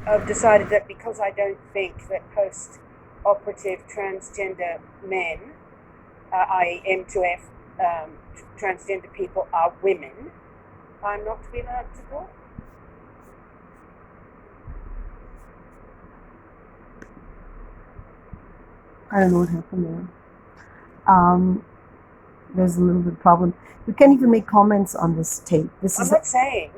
I've decided that because I don't think that post-operative transgender men, i.e. M2F, transgender people are women, I'm not to be allowed to go. I don't know what happened there. There's a little bit of problem. You can't even make comments on this tape. I'm not saying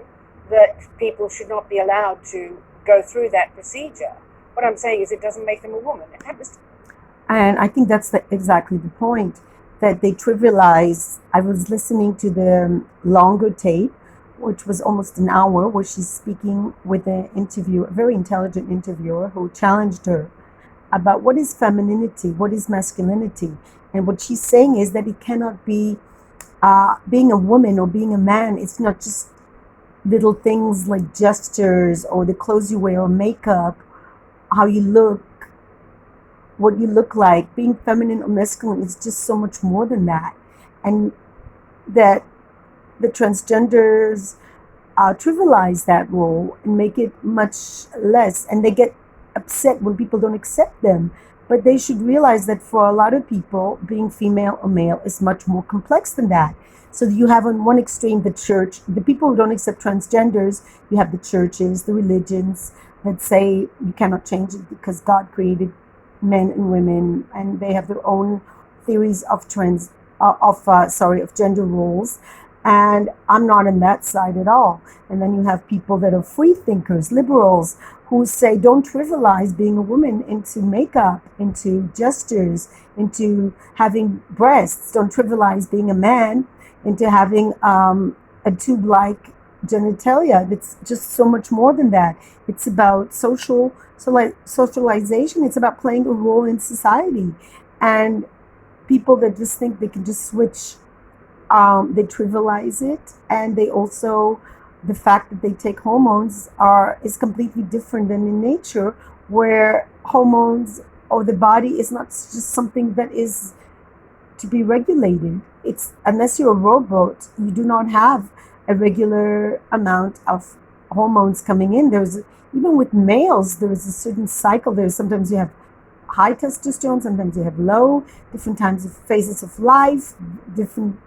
that people should not be allowed to go through that procedure. What I'm saying is it doesn't make them a woman. It happens. And I think that's exactly the point, that they trivialize. I was listening to the longer tape, which was almost an hour, where she's speaking with a very intelligent interviewer who challenged her about what is femininity, what is masculinity. And what she's saying is that it cannot be being a woman or being a man. It's not just little things like gestures or the clothes you wear or makeup, how you look, what you look like. Being feminine or masculine is just so much more than that. And that the transgenders trivialize that role and make it much less. And they get upset when people don't accept them. But they should realize that for a lot of people, being female or male is much more complex than that. So you have on one extreme the church, the people who don't accept transgenders. You have the churches, the religions that say you cannot change it because God created men and women, and they have their own theories of gender roles. And I'm not on that side at all. And then you have people that are free thinkers, liberals, who say don't trivialize being a woman into makeup, into gestures, into having breasts. Don't trivialize being a man into having a tube-like genitalia. That's just so much more than that. It's about socialization. It's about playing a role in society. And people that just think they can just switch, they trivialize it. And they also, the fact that they take hormones is completely different than in nature, where hormones or the body is not just something that is to be regulated. It's, unless you're a robot, you do not have a regular amount of hormones coming in. Even with males, there is a certain cycle. Sometimes you have high testosterone, sometimes you have low, different times of phases of life, different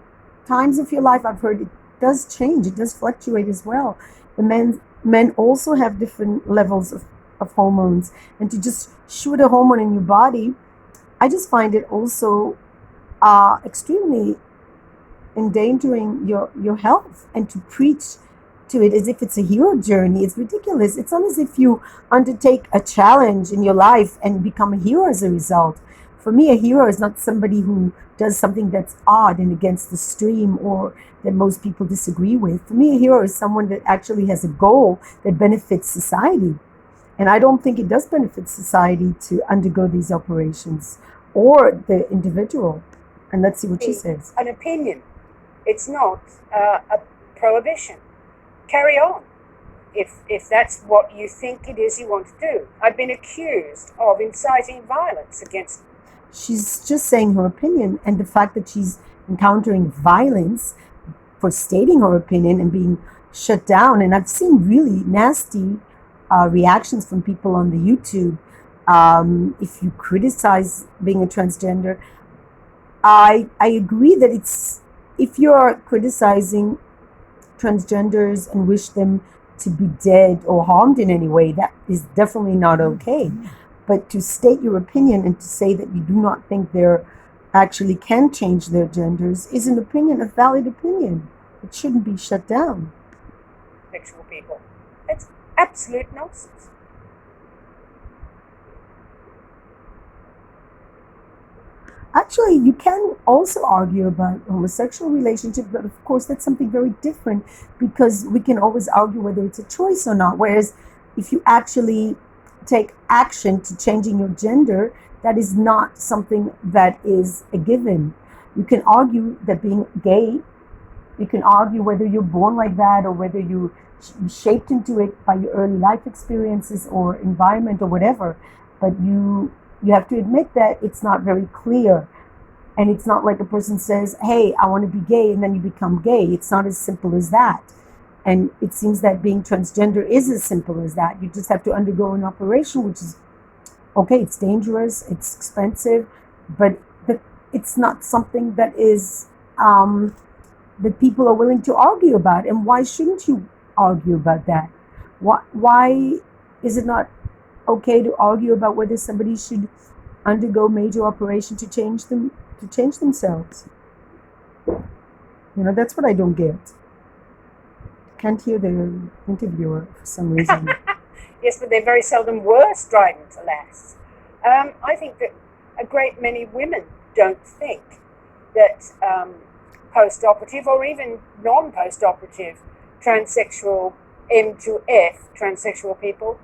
times of your life. I've heard it does change, it does fluctuate as well. The men also have different levels of hormones, and to just shoot a hormone in your body, I just find it also extremely endangering your health. And to preach to it as if it's a hero journey, it's ridiculous. It's not as if you undertake a challenge in your life and become a hero as a result. For me, a hero is not somebody who does something that's odd and against the stream or that most people disagree with. For me, a hero is someone that actually has a goal that benefits society. And I don't think it does benefit society to undergo these operations, or the individual. And let's see what she says. An opinion. It's not a prohibition. Carry on. If that's what you think it is you want to do. I've been accused of inciting violence against. She's just saying her opinion, and the fact that she's encountering violence for stating her opinion and being shut down. And I've seen really nasty reactions from people on the YouTube. If you criticize being a transgender, I agree that if you're criticizing transgenders and wish them to be dead or harmed in any way, that is definitely not okay. But to state your opinion and to say that you do not think they actually can change their genders is an opinion, a valid opinion. It shouldn't be shut down. Sexual people. It's absolute nonsense. Actually, you can also argue about homosexual relationships, but of course that's something very different, because we can always argue whether it's a choice or not. Whereas if you actually take action to changing your gender, that is not something that is a given. You can argue that being gay, you can argue whether you're born like that or whether you shaped into it by your early life experiences or environment or whatever, but you have to admit that it's not very clear. And it's not like a person says, hey, I want to be gay, and then you become gay. It's not as simple as that. And it seems that being transgender is as simple as that. You just have to undergo an operation, which is okay, it's dangerous, it's expensive, but it's not something that is that people are willing to argue about. And why shouldn't you argue about that? Why is it not okay to argue about whether somebody should undergo major operation to change themselves? That's what I don't get. Can't hear the interviewer for some reason. Yes, but they're very seldom were strident, alas. I think that a great many women don't think that post-operative or even non-post-operative transsexual M to F transsexual people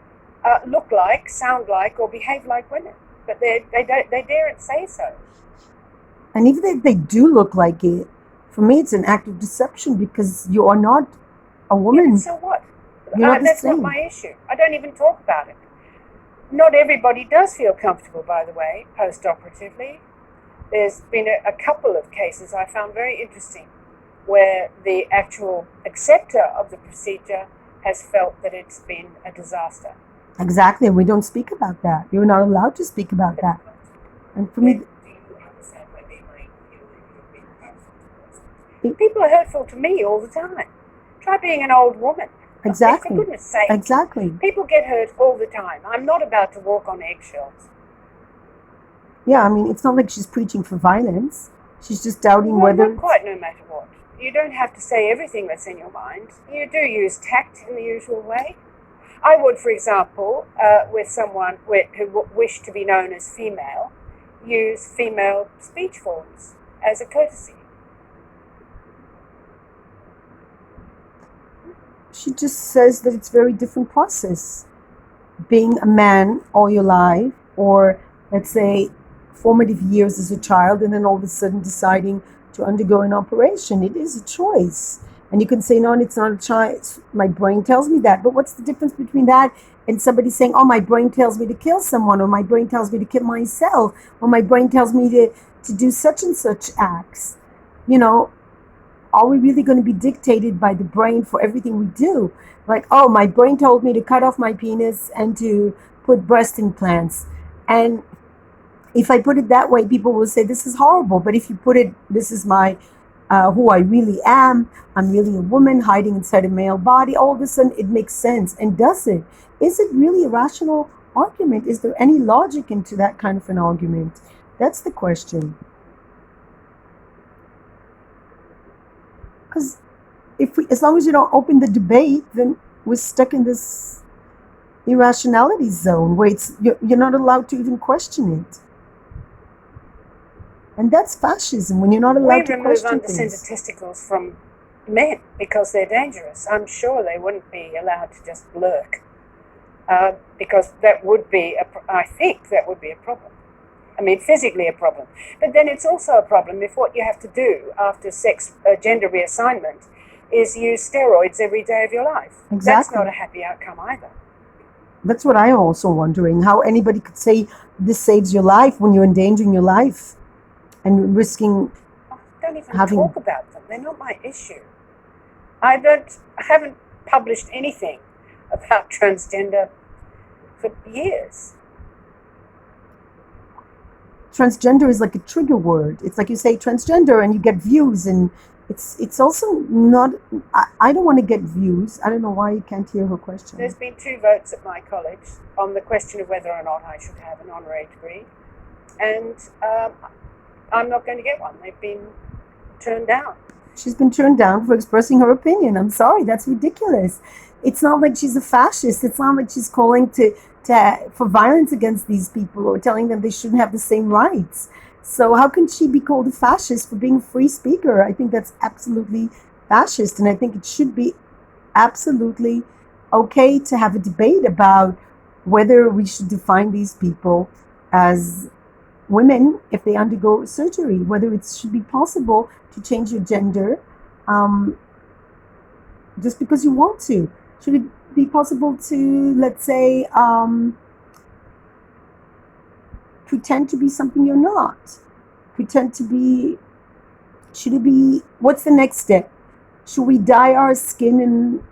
look like, sound like, or behave like women. But they daren't say so. And even if they do look like it, for me it's an act of deception, because you are not a woman. Yeah, so what? That's not my issue. I don't even talk about it. Not everybody does feel comfortable, by the way, post-operatively. There's been a couple of cases I found very interesting where the actual acceptor of the procedure has felt that it's been a disaster. Exactly. We don't speak about that. You're not allowed to speak about that. And for me, people are hurtful to me all the time. Try being an old woman. Exactly. For goodness sake. Exactly. People get hurt all the time. I'm not about to walk on eggshells. Yeah, I mean, it's not like she's preaching for violence. She's just doubting whether... Not quite, no matter what. You don't have to say everything that's in your mind. You do use tact in the usual way. I would, for example, with someone who wished to be known as female, use female speech forms as a courtesy. She just says that it's a very different process. Being a man all your life, or let's say formative years as a child, and then all of a sudden deciding to undergo an operation. It is a choice. And you can say, no, it's not a choice. My brain tells me that. But what's the difference between that and somebody saying, oh, my brain tells me to kill someone, or my brain tells me to kill myself, or my brain tells me to do such and such acts? Are we really going to be dictated by the brain for everything we do? Like, oh, my brain told me to cut off my penis and to put breast implants. And if I put it that way, people will say this is horrible. But if you put it, this is my who I really am. I'm really a woman hiding inside a male body. All of a sudden, it makes sense. And does it? Is it really a rational argument? Is there any logic into that kind of an argument? That's the question. Because as long as you don't open the debate, then we're stuck in this irrationality zone where you're not allowed to even question it. And that's fascism, when you're not allowed to question things. We remove undescended testicles from men because they're dangerous. I'm sure they wouldn't be allowed to just lurk, because that would be, I think that would be a problem. I mean, physically a problem. But then it's also a problem if what you have to do after gender reassignment is use steroids every day of your life. Exactly. That's not a happy outcome either. That's what I'm also wondering, how anybody could say this saves your life when you're endangering your life and risking don't even talk about them. They're not my issue. I haven't published anything about transgender for years. Transgender is like a trigger word. It's like you say transgender and you get views, and it's also not, I don't want to get views. I don't know why you can't hear her question. There's been 2 votes at my college on the question of whether or not I should have an honorary degree, and I'm not going to get one. They've been turned down. She's been turned down for expressing her opinion. I'm sorry, that's ridiculous. It's not like she's a fascist. It's not like she's calling for violence against these people or telling them they shouldn't have the same rights. So how can she be called a fascist for being a free speaker? I think that's absolutely fascist, and I think it should be absolutely okay to have a debate about whether we should define these people as women if they undergo surgery, whether it should be possible to change your gender just because you want to. Should it be possible to, let's say, pretend to be something you're not? Pretend to be, should it be, what's the next step? Should we dye our skin and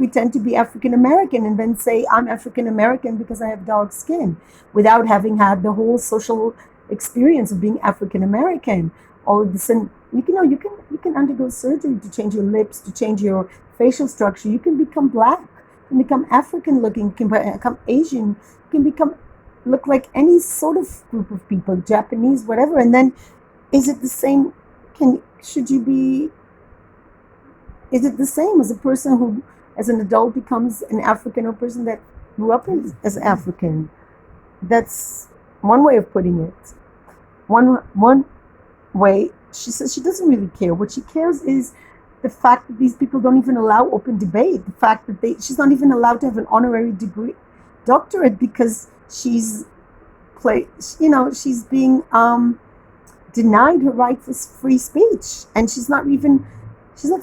pretend to be African American and then say I'm African American because I have dark skin, without having had the whole social experience of being African American. All of this, and you can undergo surgery to change your lips, to change your facial structure. You can become black, you can become African looking, you can become Asian, you can become look like any sort of group of people, Japanese, whatever. And then, is it the same? Should you be? Is it the same as a person who, as an adult, becomes an African, or person that grew up as African? That's one way of putting it. One way, she says she doesn't really care. What she cares is the fact that these people don't even allow open debate. The fact that she's not even allowed to have an honorary degree, doctorate, because she's being denied her right for free speech, and she's not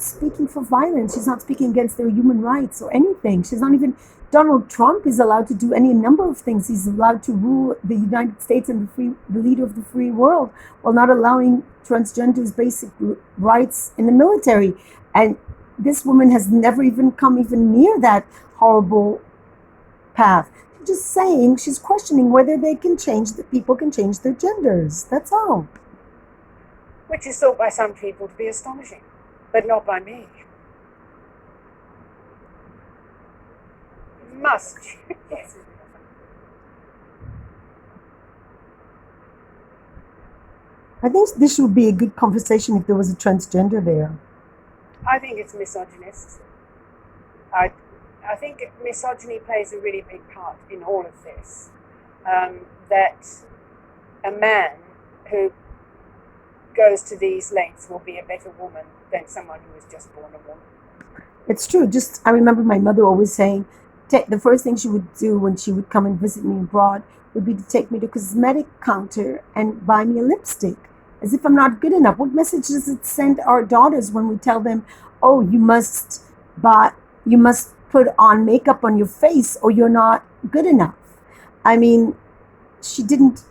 speaking for violence. She's not speaking against their human rights or anything. She's not even. Donald Trump is allowed to do any number of things. He's allowed to rule the United States and the leader of the free world, while not allowing transgenders basic rights in the military. And this woman has never even come even near that horrible path. She's just saying, she's questioning whether people can change their genders. That's all. Which is thought by some people to be astonishing, but not by me. Must. I think this would be a good conversation if there was a transgender there. I think it's misogynist. I think misogyny plays a really big part in all of this. That a man who goes to these lengths will be a better woman than someone who was just born a woman. It's true. I remember my mother always saying, the first thing she would do when she would come and visit me abroad would be to take me to a cosmetic counter and buy me a lipstick, as if I'm not good enough. What message does it send our daughters when we tell them, oh, you must put on makeup on your face or you're not good enough? I mean, she didn't,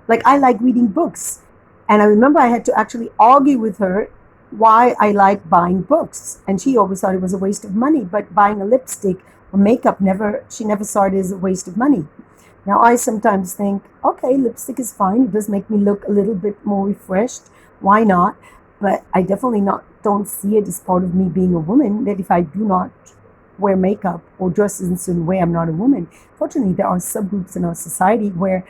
I like reading books. And I remember I had to actually argue with her why I like buying books. And she always thought it was a waste of money, but buying a lipstick or makeup, she never saw it as a waste of money. Now I sometimes think, okay, lipstick is fine. It does make me look a little bit more refreshed. Why not? But I definitely don't see it as part of me being a woman, that if I do not wear makeup or dress in a certain way, I'm not a woman. Fortunately, there are subgroups in our society where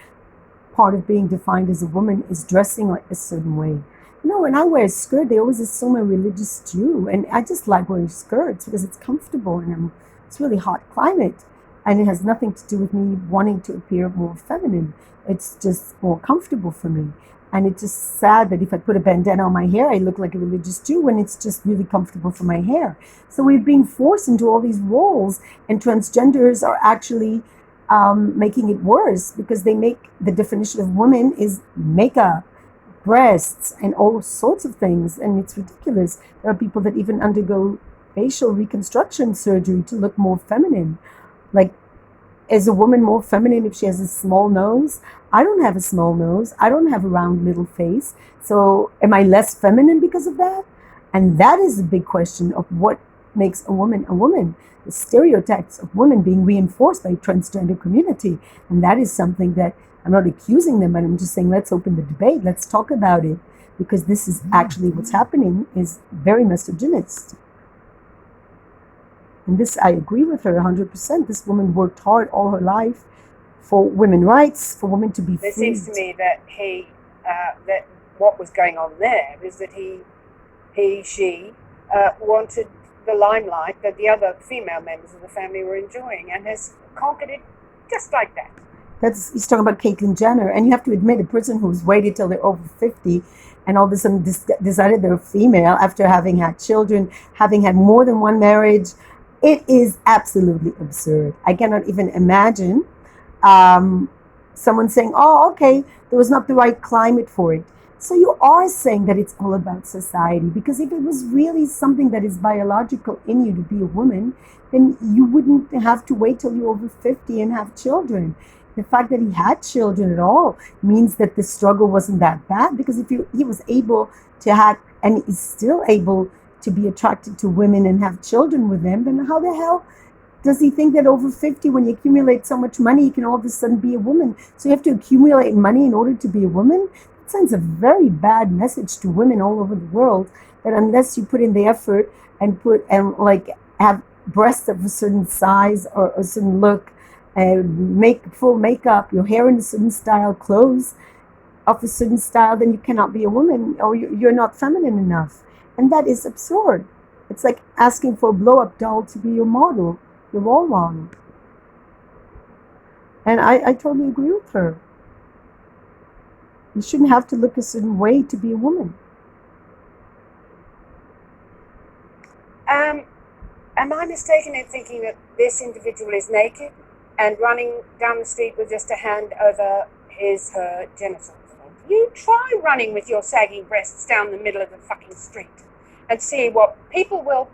part of being defined as a woman is dressing like a certain way. When I wear a skirt, they always assume I'm a religious Jew, and I just like wearing skirts because it's comfortable and it's really hot climate, and it has nothing to do with me wanting to appear more feminine. It's just more comfortable for me. And it's just sad that if I put a bandana on my hair, I look like a religious Jew when it's just really comfortable for my hair. So we're being forced into all these roles, and transgenders are actually making it worse, because they make the definition of woman is makeup, breasts, and all sorts of things. And it's ridiculous. There are people that even undergo facial reconstruction surgery to look more feminine. Is a woman more feminine if she has a small nose? I don't have a small nose. I don't have a round little face. So am I less feminine because of that? And that is the big question of what makes a woman a woman. The stereotypes of women being reinforced by the transgender community. And that is something that I'm not accusing them, but I'm just saying, let's open the debate. Let's talk about it, because this is actually what's happening is very misogynist. And this, I agree with her 100%. This woman worked hard all her life for women's rights, for women to be free. It seems to me that that what was going on there is that she wanted the limelight that the other female members of the family were enjoying, and has conquered it just like that. He's talking about Caitlyn Jenner. And you have to admit, a person who's waited till they're over 50 and all of a sudden decided they're female after having had children, having had more than one marriage, it is absolutely absurd. I cannot even imagine someone saying, oh, okay, there was not the right climate for it. So you are saying that it's all about society, because if it was really something that is biological in you to be a woman, then you wouldn't have to wait till you're over 50 and have children. The fact that he had children at all means that the struggle wasn't that bad, because if he was able to have, and is still able to be attracted to women and have children with them, then how the hell does he think that over 50, when you accumulate so much money, you can all of a sudden be a woman? So you have to accumulate money in order to be a woman? It sends a very bad message to women all over the world that unless you put in the effort and like have breasts of a certain size or a certain look, and make full makeup, your hair in a certain style, clothes of a certain style, then you cannot be a woman, or you're not feminine enough. And that is absurd. It's like asking for a blow-up doll to be your model, your role model. And I totally agree with her. You shouldn't have to look a certain way to be a woman. Am I mistaken in thinking that this individual is naked and running down the street with just a hand over her genitals? You try running with your sagging breasts down the middle of the fucking street and see what people will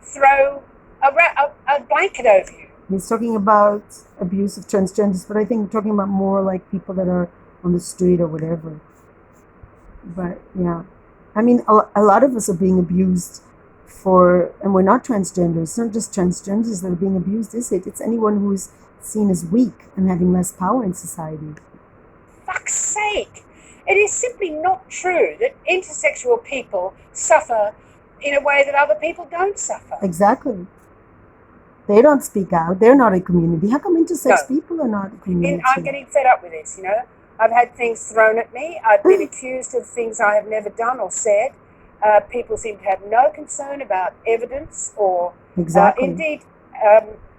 throw a blanket over you. He's talking about abuse of transgenders, but I think we're talking about more like people that are on the street or whatever. But yeah, I mean, a lot of us are being abused and we're not transgenders. It's not just transgenders that are being abused, is it? It's anyone who's seen as weak and having less power in society. Fuck's sake! It is simply not true that intersexual people suffer in a way that other people don't suffer. Exactly. They don't speak out. They're not a community. How come intersex people are not a community? I'm getting fed up with this, I've had things thrown at me. I've been accused of things I have never done or said. People seem to have no concern about evidence or indeed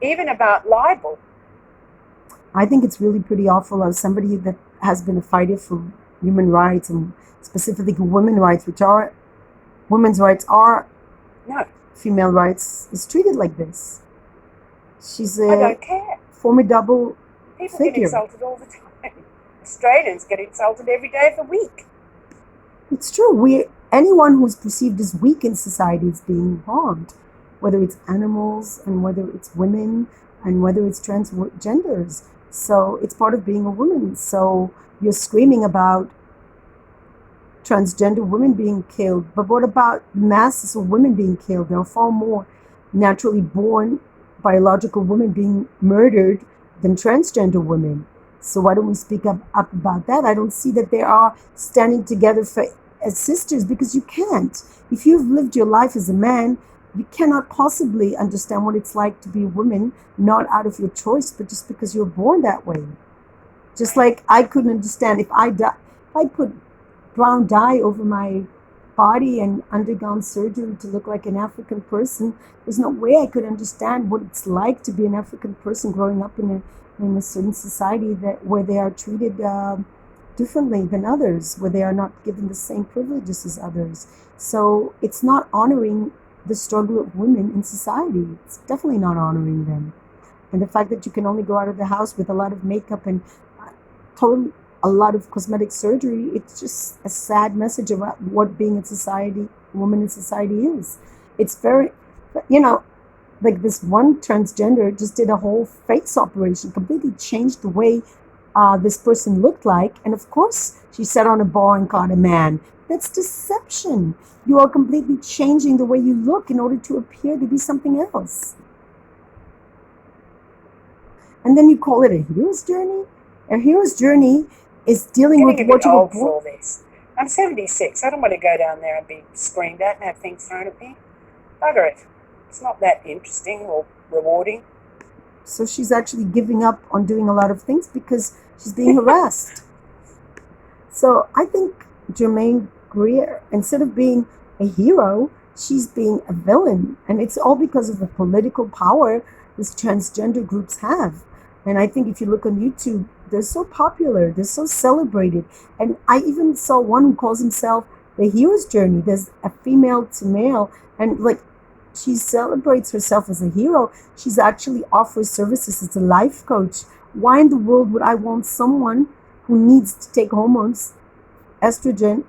even about libel. I think it's really pretty awful as somebody that has been a fighter for human rights and specifically women's rights, women's rights are female rights, is treated like this. She's I don't care. Formidable People figure. get insulted all the time. Australians get insulted every day of the week. It's true. Anyone who's perceived as weak in society is being harmed, whether it's animals and whether it's women and whether it's transgenders. So it's part of being a woman. So you're screaming about transgender women being killed, but what about masses of women being killed? There are far more naturally born biological women being murdered than transgender women. So why don't we speak up about that? I don't see that they are standing together as sisters, because you can't. If you've lived your life as a man, you cannot possibly understand what it's like to be a woman, not out of your choice, but just because you're born that way. Just like I couldn't understand if I put brown dye over my body and undergone surgery to look like an African person, there's no way I could understand what it's like to be an African person growing up in a certain society where they are treated differently than others, where they are not given the same privileges as others. So it's not honoring the struggle of women in society. It's definitely not honoring them. And the fact that you can only go out of the house with a lot of makeup and a lot of cosmetic surgery, it's just a sad message about what being a woman in society is. It's very, like this one transgender just did a whole face operation, completely changed the way this person looked like. And of course, she sat on a bar and caught a man. That's deception. You are completely changing the way you look in order to appear to be something else. And then you call it a hero's journey? A hero's journey is dealing with what you were born. For all this. I'm 76. I don't want to go down there and be screamed at and have things thrown at me. Bugger it. It's not that interesting or rewarding. So she's actually giving up on doing a lot of things because she's being harassed. So I think Germaine Greer, instead of being a hero, she's being a villain. And it's all because of the political power these transgender groups have. And I think if you look on YouTube, they're so popular, they're so celebrated. And I even saw one who calls himself the hero's journey. There's a female to male, and like she celebrates herself as a hero. She's actually offers services as a life coach. Why in the world would I want someone who needs to take hormones, testosterone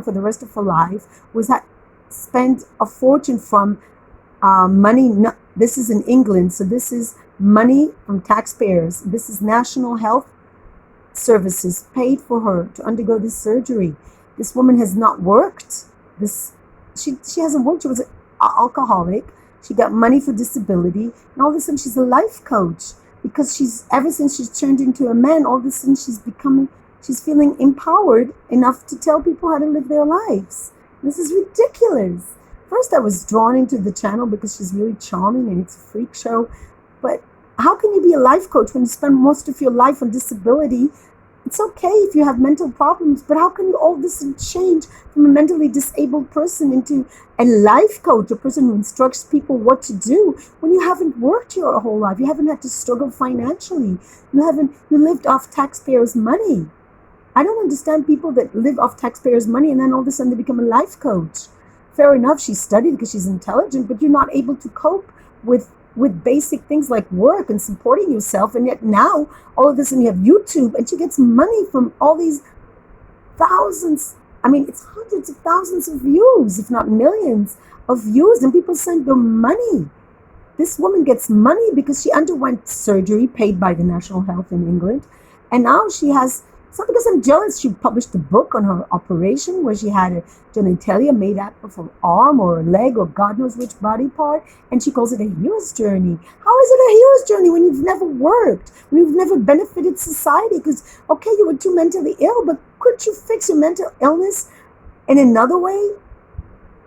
for the rest of her life, was that spend a fortune from money? No, this is in England, so this is money from taxpayers. This is national health services paid for her to undergo this surgery. This woman has not worked. She hasn't worked. She was an alcoholic. She got money for disability, and all of a sudden she's a life coach because ever since she's turned into a man, all of a sudden she's feeling empowered enough to tell people how to live their lives. This is ridiculous. First, I was drawn into the channel because she's really charming and it's a freak show. But how can you be a life coach when you spend most of your life on disability? It's okay if you have mental problems, but how can you all of a sudden change from a mentally disabled person into a life coach, a person who instructs people what to do when you haven't worked your whole life? You haven't had to struggle financially. You lived off taxpayers' money. I don't understand people that live off taxpayers' money and then all of a sudden they become a life coach. Fair enough, she studied because she's intelligent, but you're not able to cope with basic things like work and supporting yourself. And yet now, all of a sudden you have YouTube and she gets money from all these thousands. I mean, it's hundreds of thousands of views, if not millions of views, and people send her money. This woman gets money because she underwent surgery paid by the National Health in England. And now she has, it's not because I'm jealous, she published a book on her operation where she had a genitalia made up of an arm or a leg or God knows which body part, and she calls it a hero's journey. How is it a hero's journey when you've never worked, when you've never benefited society? Because, okay, you were too mentally ill, but could you fix your mental illness in another way?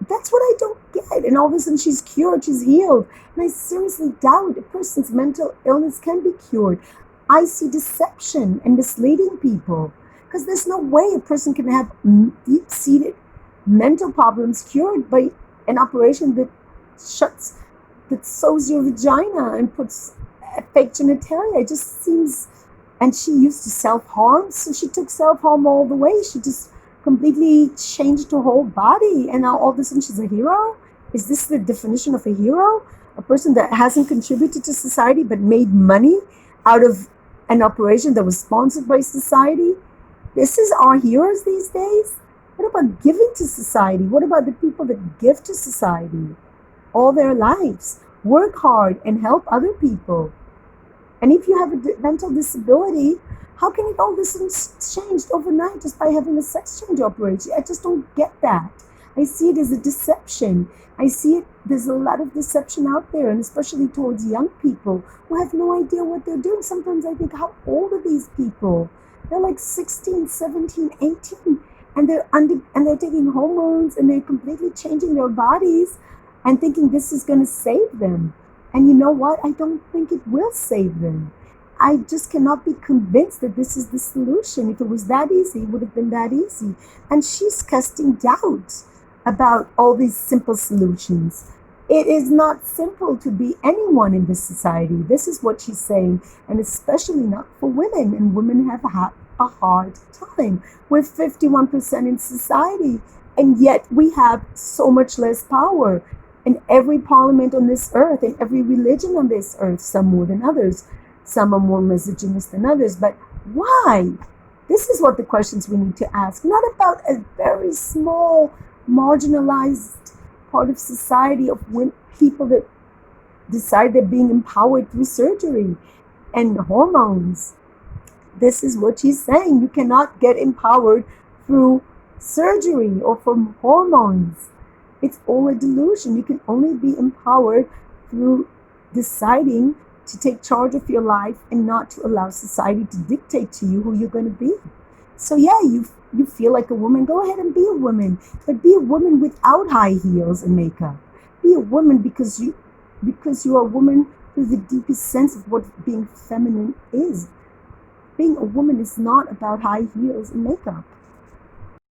That's what I don't get. And all of a sudden she's cured, she's healed. And I seriously doubt a person's mental illness can be cured. I see deception and misleading people because there's no way a person can have deep-seated mental problems cured by an operation that sews your vagina and puts a fake genitalia. It just seems, and she used to self-harm, so she took self-harm all the way. She just completely changed her whole body, and now all of a sudden she's a hero? Is this the definition of a hero? A person that hasn't contributed to society but made money out of an operation that was sponsored by society? This is our heroes these days? What about giving to society? What about the people that give to society all their lives? Work hard and help other people. And if you have a mental disability, how can it all of a sudden changed overnight just by having a sex change operation? I just don't get that. I see it as a deception. I see it, there's a lot of deception out there, and especially towards young people who have no idea what they're doing. Sometimes I think, how old are these people? They're like 16, 17, 18, and they're taking hormones and they're completely changing their bodies and thinking this is going to save them. And you know what? I don't think it will save them. I just cannot be convinced that this is the solution. If it was that easy, it would have been that easy. And she's casting doubt about all these simple solutions. It is not simple to be anyone in this society. This is what she's saying, and especially not for women. And women have had a hard time. We're 51% in society, and yet we have so much less power in every parliament on this earth, in every religion on this earth, some more than others. Some are more misogynist than others, but why? This is what the questions we need to ask, not about a very small, marginalized part of society of people that decide they're being empowered through surgery and hormones. This is what she's saying. You cannot get empowered through surgery or from hormones. It's all a delusion. You can only be empowered through deciding to take charge of your life and not to allow society to dictate to you who you're going to be. So yeah, you feel like a woman, go ahead and be a woman, but be a woman without high heels and makeup. Be a woman because you are a woman with the deepest sense of what being feminine is. Being a woman is not about high heels and makeup.